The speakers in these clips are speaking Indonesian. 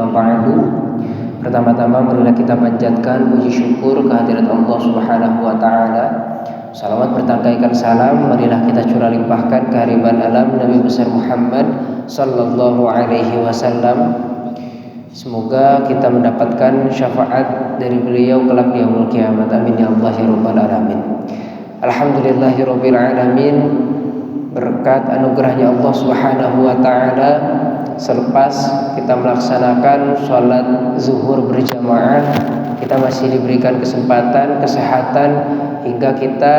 amma ba'du. Pertama-tama marilah kita panjatkan puji syukur kehadirat Allah Subhanahu wa taala. Salawat bertangkaikan salam marilah kita curah limpahkan kehariban alam Nabi besar Muhammad sallallahu alaihi wasallam. Semoga kita mendapatkan syafaat dari beliau kelak di yaumul kiamat. Amin ya Allah ya rabbal alamin. Alhamdulillahirabbil alamin. Berkat anugerahnya Allah Subhanahu wa taala, selepas kita melaksanakan sholat zuhur berjamaah, kita masih diberikan kesempatan, kesehatan, hingga kita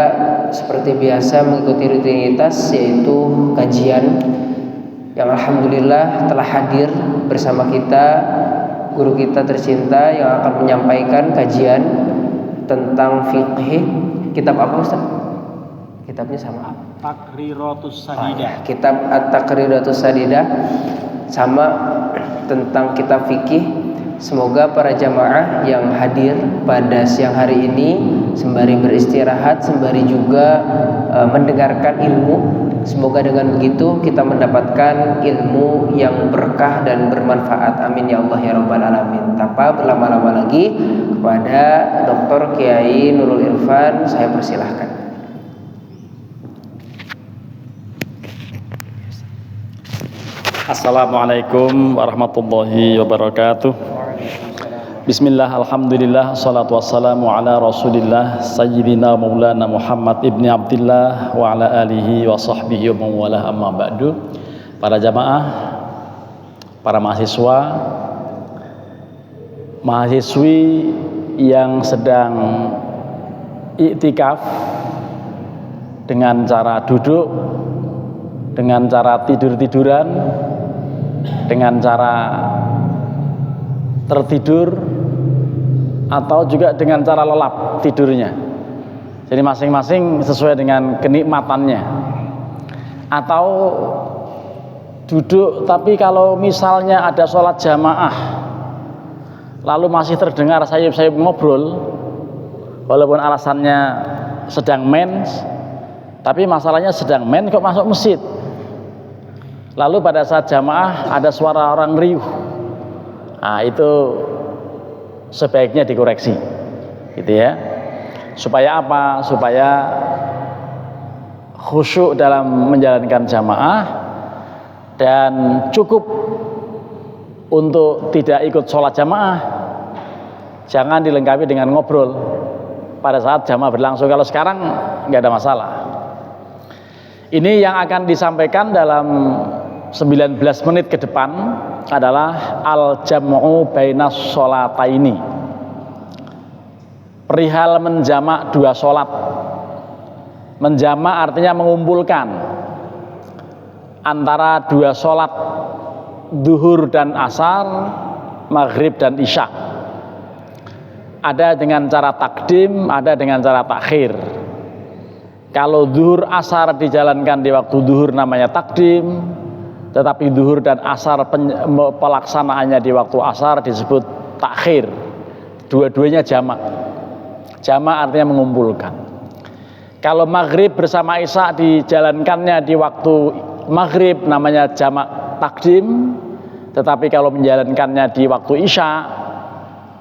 seperti biasa mengikuti rutinitas, yaitu kajian yang alhamdulillah telah hadir bersama kita guru kita tercinta yang akan menyampaikan kajian tentang fikih. Kitab apa Ustaz? Kitabnya sama apa? Taqriratus Sadidah. Kitab At-Taqriratus Sadidah, sama tentang kitab fikih. Semoga para jamaah yang hadir pada siang hari ini sembari beristirahat, sembari juga mendengarkan ilmu, semoga dengan begitu kita mendapatkan ilmu yang berkah dan bermanfaat. Amin ya Allah ya rabbal alamin. Tanpa berlama-lama lagi, kepada Dr. Kiai Nurul Irfan saya persilahkan. Assalamualaikum warahmatullahi wabarakatuh. Bismillah, alhamdulillah, salatu wassalamu ala rasulillah Sayyidina Maulana Muhammad ibni Abdillah wa ala alihi wa sahbihi wa mawalah, amma ba'du. Para jamaah, para mahasiswa, mahasiswi yang sedang iktikaf dengan cara duduk, dengan cara tidur-tiduran, dengan cara tertidur, atau juga dengan cara lelap tidurnya. Jadi masing-masing sesuai dengan kenikmatannya. Atau duduk, tapi kalau misalnya ada sholat jamaah lalu masih terdengar sayup-sayup ngobrol, walaupun alasannya sedang mens, tapi masalahnya sedang men kok masuk masjid. Lalu pada saat jamaah ada suara orang riuh, nah itu sebaiknya dikoreksi, gitu ya. Supaya apa? Supaya khusyuk dalam menjalankan jamaah dan cukup untuk tidak ikut sholat jamaah. Jangan dilengkapi dengan ngobrol pada saat jamaah berlangsung. Kalau sekarang nggak ada masalah. Ini yang akan disampaikan dalam 19 menit ke depan adalah al-jam'u bainas sholataini. Perihal menjamak dua sholat. Menjamak artinya mengumpulkan antara dua sholat zuhur dan asar, maghrib dan isya. Ada dengan cara takdim, ada dengan cara takhir. Kalau zuhur asar dijalankan di waktu zuhur namanya takdim, tetapi zuhur dan asar pelaksanaannya di waktu asar disebut takhir. Dua-duanya jamak. Jamak artinya mengumpulkan. Kalau maghrib bersama isya dijalankannya di waktu maghrib namanya jamak takdim, tetapi kalau menjalankannya di waktu isya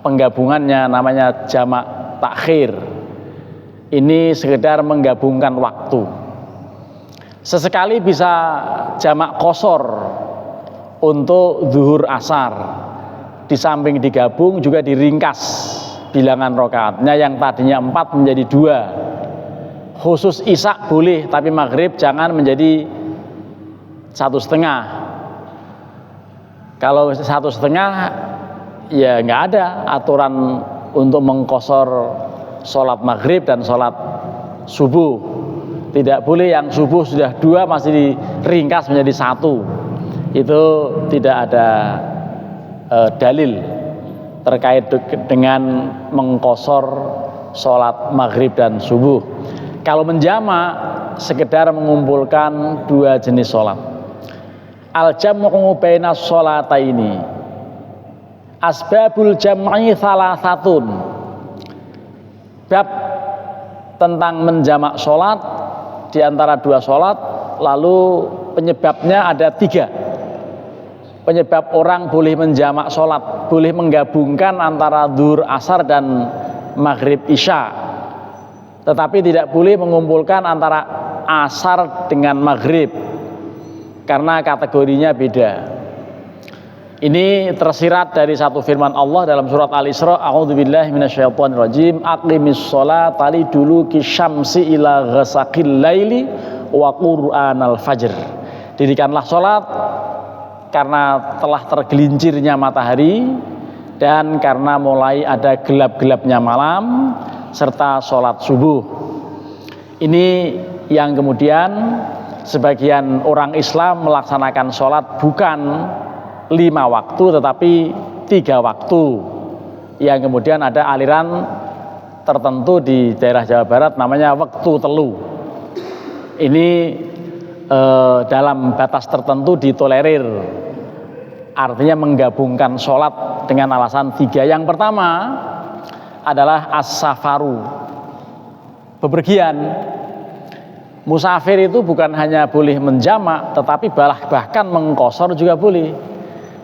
penggabungannya namanya jamak takhir. Ini sekedar menggabungkan waktu. Sesekali bisa jamak qashar untuk zuhur asar. Di samping digabung juga diringkas bilangan rakaatnya, yang tadinya 4 menjadi 2. Khusus isya boleh, tapi maghrib jangan menjadi 1,5. Kalau 1,5 ya nggak ada aturan untuk mengqashar sholat maghrib dan sholat subuh. Tidak boleh yang subuh sudah 2 masih diringkas menjadi 1. Itu tidak ada dalil terkait dengan mengqashar sholat maghrib dan subuh. Kalau menjamak sekedar mengumpulkan 2 jenis sholat. Al-jam'u bainas sholataini. Asbabul jam'i salasatun. Bab tentang menjamak sholat di antara 2 sholat, lalu penyebabnya ada 3. penyebab orang boleh menjamak sholat, boleh menggabungkan antara zuhur, asar dan maghrib isya, tetapi tidak boleh mengumpulkan antara asar dengan maghrib karena kategorinya beda. Ini tersirat dari satu firman Allah dalam surat Al-Isra, a'udzubillahi minasyaitonirrajim, aqimis sholata liduluki syamsi ila ghasaqil laili wa qur'anal fajr. Dirikanlah sholat karena telah tergelincirnya matahari dan karena mulai ada gelap-gelapnya malam serta sholat subuh. Ini yang kemudian sebagian orang Islam melaksanakan sholat bukan 5 waktu tetapi 3 waktu, yang kemudian ada aliran tertentu di daerah Jawa Barat namanya waktu telu. Ini dalam batas tertentu ditolerir, artinya menggabungkan sholat dengan alasan 3. Yang pertama adalah as-safaru, bepergian. Musafir itu bukan hanya boleh menjamak tetapi bahkan mengqashar juga boleh,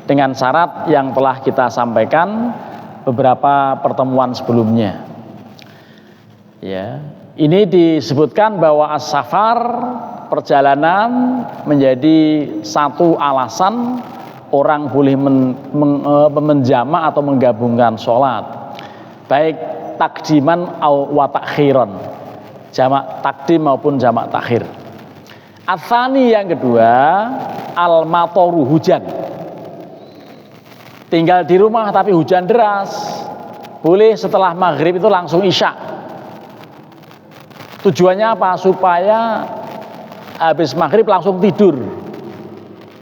dengan syarat yang telah kita sampaikan beberapa pertemuan sebelumnya. Ya, ini disebutkan bahwa as-safar, perjalanan, menjadi satu alasan orang boleh menjamak atau menggabungkan sholat, baik takdiman wa takhiran, jamak takdim maupun jamak takhir. Ats-tsani yang kedua, al-matoru, hujan. Tinggal di rumah tapi hujan deras, boleh setelah maghrib itu langsung isya. Tujuannya apa? Supaya habis maghrib langsung tidur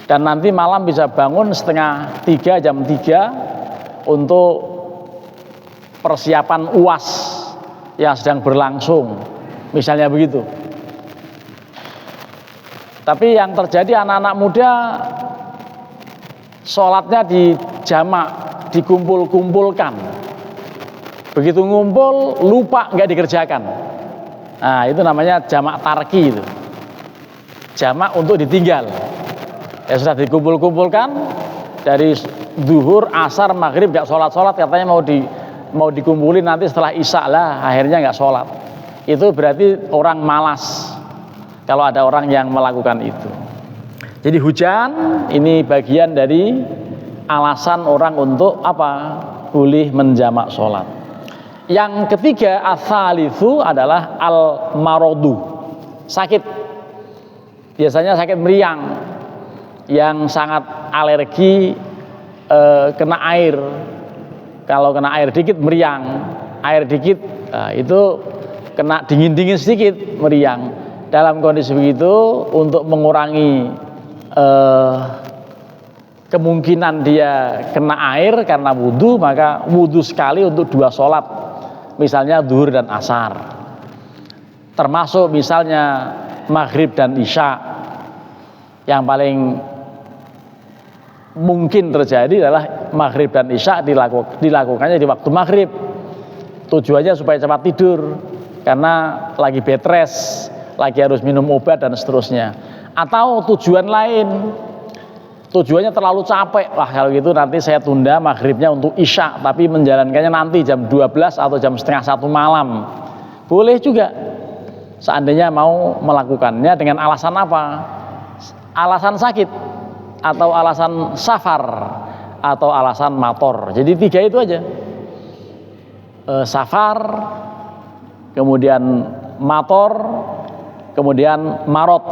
dan nanti malam bisa bangun 2:30, jam 3 untuk persiapan UAS yang sedang berlangsung, misalnya begitu. Tapi yang terjadi anak-anak muda sholatnya dijamak, dikumpul-kumpulkan. Begitu ngumpul lupa nggak dikerjakan. Nah, itu namanya jamak tarki itu. Jamak untuk ditinggal. Ya sudah dikumpul-kumpulkan dari zuhur, asar, maghrib nggak sholat-sholat, katanya mau dikumpulin nanti setelah isya lah, akhirnya nggak sholat. Itu berarti orang malas kalau ada orang yang melakukan itu. Jadi hujan ini bagian dari alasan orang untuk apa? Boleh menjamak sholat. Yang ketiga, ats-tsalitsu adalah al-maradu, sakit. Biasanya sakit meriang yang sangat alergi kena air. Kalau kena air dikit meriang, air dikit itu kena dingin-dingin sedikit meriang. Dalam kondisi begitu, untuk mengurangi kemungkinan dia kena air karena wudhu, maka wudhu sekali untuk 2 sholat, misalnya zuhur dan asar, termasuk misalnya maghrib dan isya. Yang paling mungkin terjadi adalah maghrib dan isya dilakukannya di waktu maghrib, tujuannya supaya cepat tidur karena lagi bed rest, lagi harus minum obat dan seterusnya. Atau tujuan lain, tujuannya terlalu capek, wah kalau gitu nanti saya tunda maghribnya untuk isya, tapi menjalankannya nanti jam 12 atau jam 12:30 malam. Boleh juga seandainya mau melakukannya dengan alasan apa? Alasan sakit, atau alasan safar, atau alasan mator. Jadi 3 itu aja, safar, kemudian mator, kemudian marot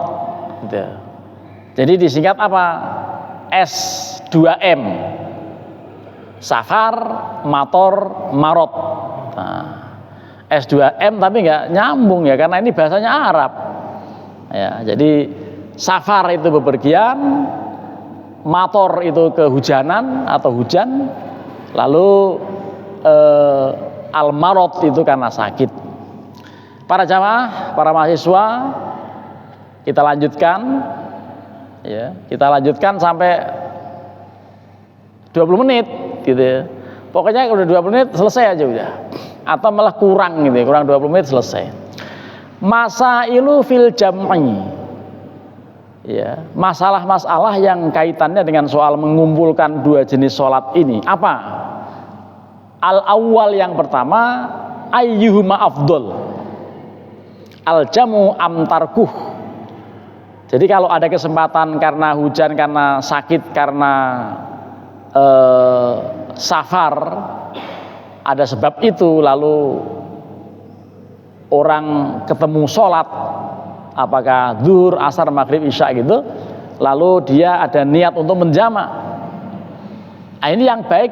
gitu. Jadi disingkat apa? S2M, safar, mator, marot. Nah, S2M tapi nggak nyambung ya, karena ini bahasanya Arab ya. Jadi safar itu bepergian, mator itu kehujanan atau hujan, lalu al-marot itu karena sakit. Para jamaah, para mahasiswa, kita lanjutkan ya, kita lanjutkan sampai 20 menit gitu ya. Pokoknya udah 20 menit selesai aja udah, atau malah kurang gitu ya, kurang 20 menit selesai. Masailu fil jam'i, Ya, masalah-masalah yang kaitannya dengan soal mengumpulkan dua jenis sholat ini apa? Al-awwal yang pertama, ayyuhuma afdol, al-jamu am tarkuh. Jadi kalau ada kesempatan karena hujan, karena sakit, karena safar, ada sebab itu, lalu orang ketemu sholat, apakah zuhur, asar, maghrib, isya gitu, lalu dia ada niat untuk menjamak. Nah, ini yang baik,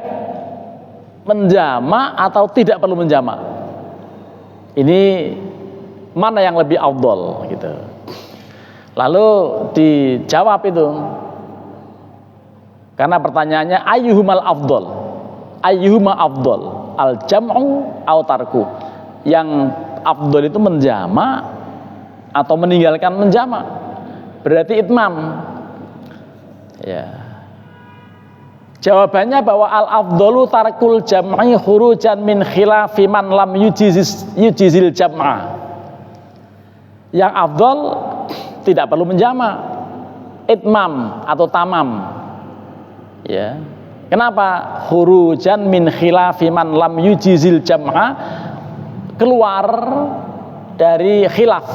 menjamak atau tidak perlu menjamak? Ini mana yang lebih afdol gitu. Lalu dijawab itu, karena pertanyaannya ayyuhumal afdol, ayyuhuma afdol, al jam'u au tarku. Yang afdol itu menjamak atau meninggalkan menjamak, berarti itmam. Ya. Jawabannya bahwa al-afdalu tarkul jam'i khurujan min khilafi man lam yujizil jam'a. Yang afdal tidak perlu menjamak, itmam atau tamam. Ya. Kenapa? Khurujan min khilafi man lam yujizil jam'a, keluar dari khilaf,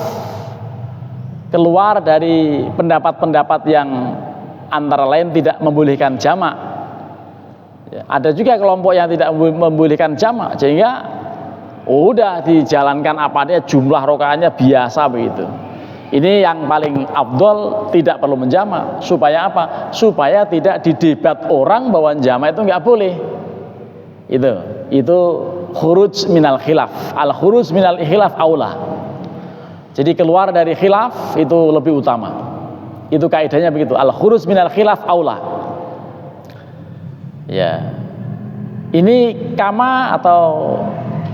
keluar dari pendapat-pendapat yang antara lain tidak membolehkan jamak. Ada juga kelompok yang tidak membolehkan jamak, sehingga udah dijalankan apa adanya, jumlah rakaatnya biasa begitu. Ini yang paling afdol, tidak perlu menjamak. Supaya apa? Supaya tidak didebat orang bahwa jamak itu nggak boleh. Itu khuruj minal khilaf. Al khuruj minal khilaf aula. Jadi keluar dari khilaf itu lebih utama. Itu kaidahnya begitu. Al khuruj minal khilaf aula. Ya, ini kama atau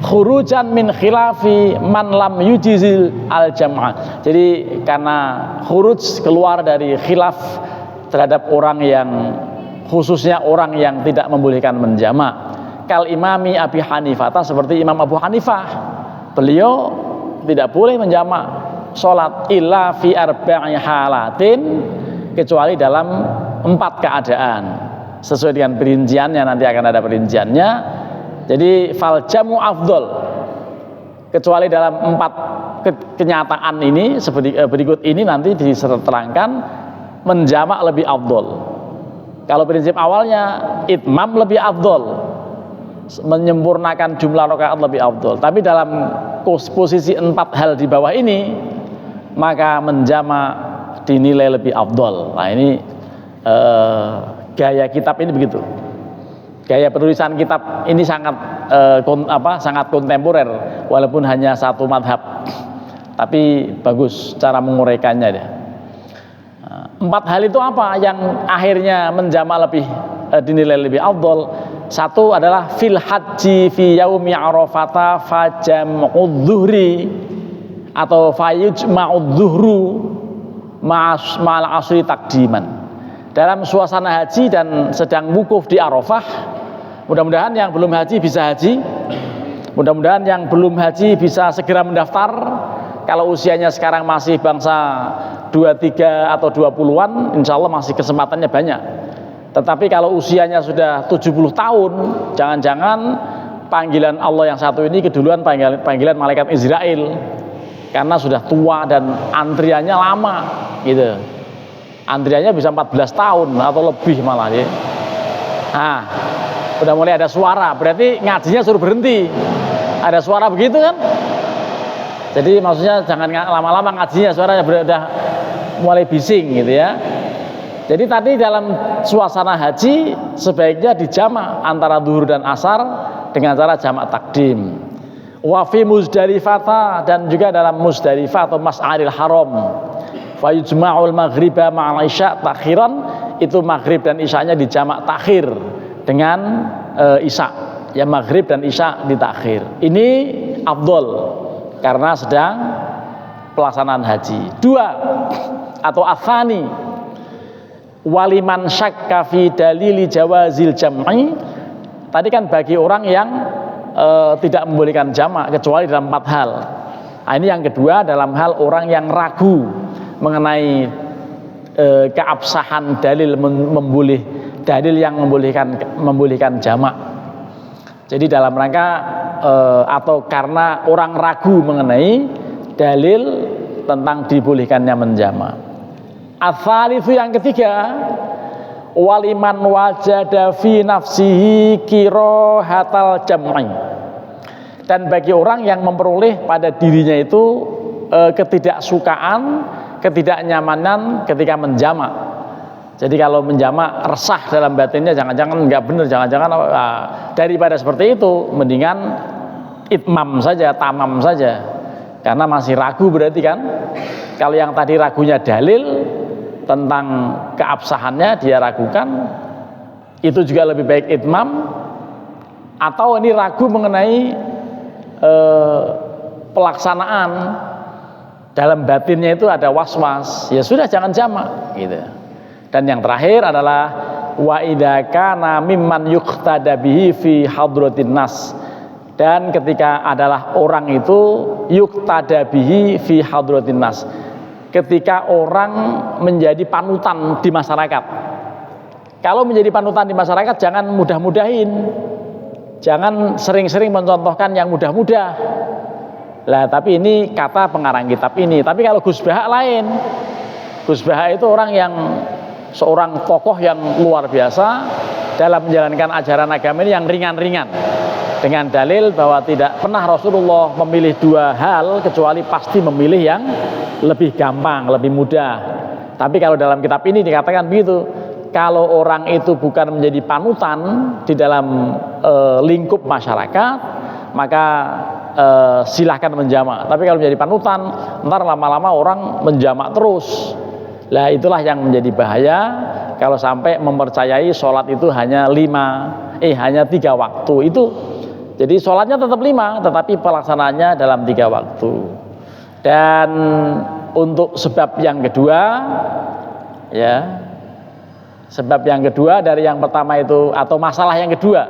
khurujan min khilafi man lam yujizil al jam'ah. Jadi karena khuruj, keluar dari khilaf terhadap orang yang, khususnya orang yang tidak membolehkan menjamak. Kal imami Abi Hanifah, seperti Imam Abu Hanifah, beliau tidak boleh menjamak sholat illa fi arba'i halatin, kecuali dalam 4 keadaan. Sesuai dengan perinciannya, nanti akan ada perinciannya. Jadi fal jamu afdol, kecuali dalam 4 kenyataan ini seperti berikut ini nanti diterangkan, menjamak lebih afdol. Kalau prinsip awalnya itmam lebih afdol, menyempurnakan jumlah rakaat lebih afdol. Tapi dalam posisi 4 hal di bawah ini, maka menjamak dinilai lebih afdol. Nah ini gaya kitab ini begitu. Gaya penulisan kitab ini sangat sangat kontemporer, walaupun hanya satu madhab, tapi bagus cara menguraikannya dia. 4 hal itu apa yang akhirnya menjamak lebih dinilai lebih afdol? 1 adalah fil haji fi yaumi arafata fajam'udz zuhri atau fayujma'udz zuhru ma'al asri takdiman. Dalam suasana haji dan sedang wukuf di Arafah, mudah-mudahan yang belum haji bisa haji, mudah-mudahan yang belum haji bisa segera mendaftar. Kalau usianya sekarang masih bangsa 23 atau 20-an, insya Allah masih kesempatannya banyak. Tetapi kalau usianya sudah 70 tahun, jangan-jangan panggilan Allah yang satu ini keduluan panggilan malaikat Israel, karena sudah tua dan antriannya lama gitu. Antriannya bisa 14 tahun atau lebih malah ya. Nah, udah mulai ada suara, berarti ngajinya suruh berhenti. Ada suara begitu kan? Jadi maksudnya jangan lama-lama ngajinya, suaranya udah mulai bising gitu ya. Jadi tadi dalam suasana haji sebaiknya dijamak antara zuhur dan asar dengan cara jamak takdim. Wa fi Muzdalifah, dan juga dalam Muzdalifah atau Mas'aril Haram. Fa yujma'ul maghriba ma'al isya takhiran, itu maghrib dan isyanya dijamak takhir dengan isya. Ya, maghrib dan isya ditakhir. Ini afdol karena sedang pelaksanaan haji. 2 atau athani, waliman syakka fi dalili jawazil jam'i. Tadi kan bagi orang yang tidak membolehkan jamak kecuali dalam 4 hal. Nah, ini yang kedua, dalam hal orang yang ragu mengenai keabsahan dalil dalil yang membolehkan jamak. Jadi dalam rangka atau karena orang ragu mengenai dalil tentang dibolehkannya menjamak. Ats-tsalitsu yang ketiga, waliman wajada fi nafsihi kirahatal jam'i. Dan bagi orang yang memperoleh pada dirinya itu ketidaksukaan, ketidaknyamanan ketika menjamak. Jadi kalau menjamak resah dalam batinnya, jangan-jangan nggak benar, jangan-jangan daripada seperti itu mendingan itmam saja, tamam saja, karena masih ragu berarti kan. Kalau yang tadi ragunya dalil tentang keabsahannya dia ragukan, itu juga lebih baik itmam. Atau ini ragu mengenai pelaksanaan, dalam batinnya itu ada was-was, ya sudah jangan jamak gitu. Dan yang terakhir adalah wa idza kana mimman yuqtada bihi fi hadratin nas. Dan ketika adalah orang itu yuqtada bihi fi hadratin nas, ketika orang menjadi panutan di masyarakat. Kalau menjadi panutan di masyarakat jangan mudah-mudahin, jangan sering-sering mencontohkan yang mudah-mudah. Lah tapi ini kata pengarang kitab ini. Tapi kalau Gus Baha lain. Gus Baha itu orang yang seorang tokoh yang luar biasa dalam menjalankan ajaran agama ini yang ringan-ringan, dengan dalil bahwa tidak pernah Rasulullah memilih dua hal kecuali pasti memilih yang lebih gampang, lebih mudah. Tapi kalau dalam kitab ini dikatakan begitu, kalau orang itu bukan menjadi panutan di dalam lingkup masyarakat, maka silahkan menjamak. Tapi kalau menjadi panutan, ntar lama-lama orang menjamak terus. Lah itulah yang menjadi bahaya kalau sampai mempercayai sholat itu hanya 3 waktu itu. Jadi sholatnya tetap 5, tetapi pelaksanaannya dalam 3 waktu. Dan untuk sebab yang kedua, ya, sebab yang kedua dari yang pertama itu, atau masalah yang kedua,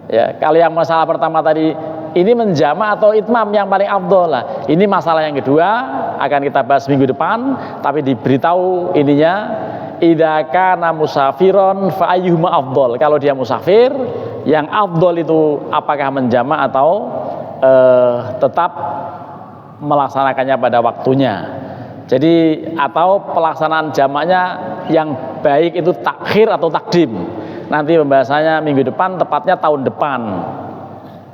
ya, kalau yang masalah pertama tadi ini menjamak atau itmam yang paling afdol lah. Ini masalah yang kedua akan kita bahas minggu depan, tapi diberitahu ininya idza kana musafiron fa ayyuhuma afdol. Kalau dia musafir, yang afdol itu apakah menjamak atau tetap melaksanakannya pada waktunya. Jadi atau pelaksanaan jamaknya yang baik itu takhir atau takdim. Nanti pembahasannya minggu depan, tepatnya tahun depan.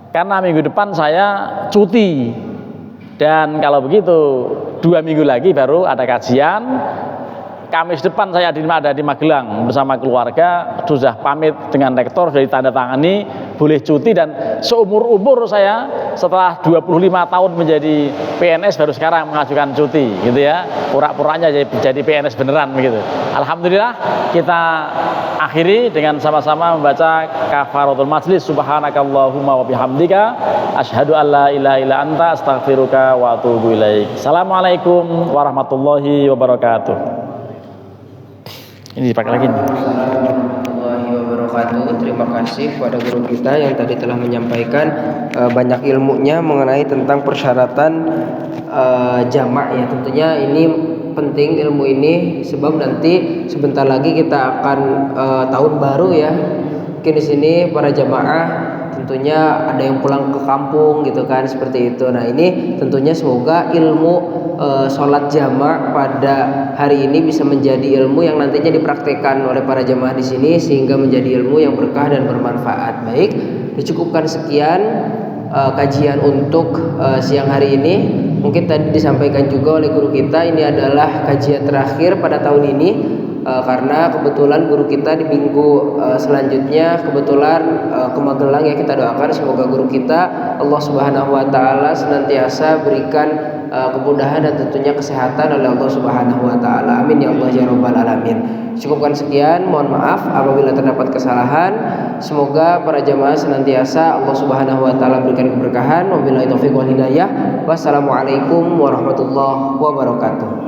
Karena minggu depan saya cuti. Dan kalau begitu 2 minggu lagi baru ada kajian. Kamis depan saya ada di Magelang bersama keluarga, sudah pamit dengan rektor, sudah ditandatangani, boleh cuti. Dan seumur-umur saya setelah 25 tahun menjadi PNS baru sekarang mengajukan cuti gitu ya, pura-puranya jadi PNS beneran begitu. Alhamdulillah, kita akhiri dengan sama-sama membaca kafaratul majlis. Subhanakallahumma wa bihamdika asyhadu an la ilaha illa anta astaghfiruka wa atubu ilaik. Assalamualaikum warahmatullahi wabarakatuh. Ini dipakai lagi. Warahmatullahi wabarakatuh. Terima kasih kepada guru kita yang tadi telah menyampaikan banyak ilmunya mengenai tentang persyaratan jamak ya. Tentunya ini penting ilmu ini, sebab nanti sebentar lagi kita akan tahun baru ya. Mungkin di sini para jamaah tentunya ada yang pulang ke kampung gitu kan, seperti itu. Nah ini tentunya semoga ilmu sholat jamak pada hari ini bisa menjadi ilmu yang nantinya dipraktekkan oleh para jamaah di sini sehingga menjadi ilmu yang berkah dan bermanfaat. Baik, dicukupkan sekian kajian untuk siang hari ini. Mungkin tadi disampaikan juga oleh guru kita, ini adalah kajian terakhir pada tahun ini. Karena kebetulan guru kita di minggu selanjutnya kebetulan ke Magelang, ya kita doakan semoga guru kita Allah Subhanahu wa taala senantiasa berikan kemudahan dan tentunya kesehatan oleh Allah Subhanahu wa taala. Amin ya Allah ya rabbal alamin. Cukupkan sekian, mohon maaf apabila terdapat kesalahan. Semoga para jamaah senantiasa Allah Subhanahu wa taala berikan keberkahan. Wabillahi taufiq wal hidayah. Wassalamualaikum warahmatullahi wabarakatuh.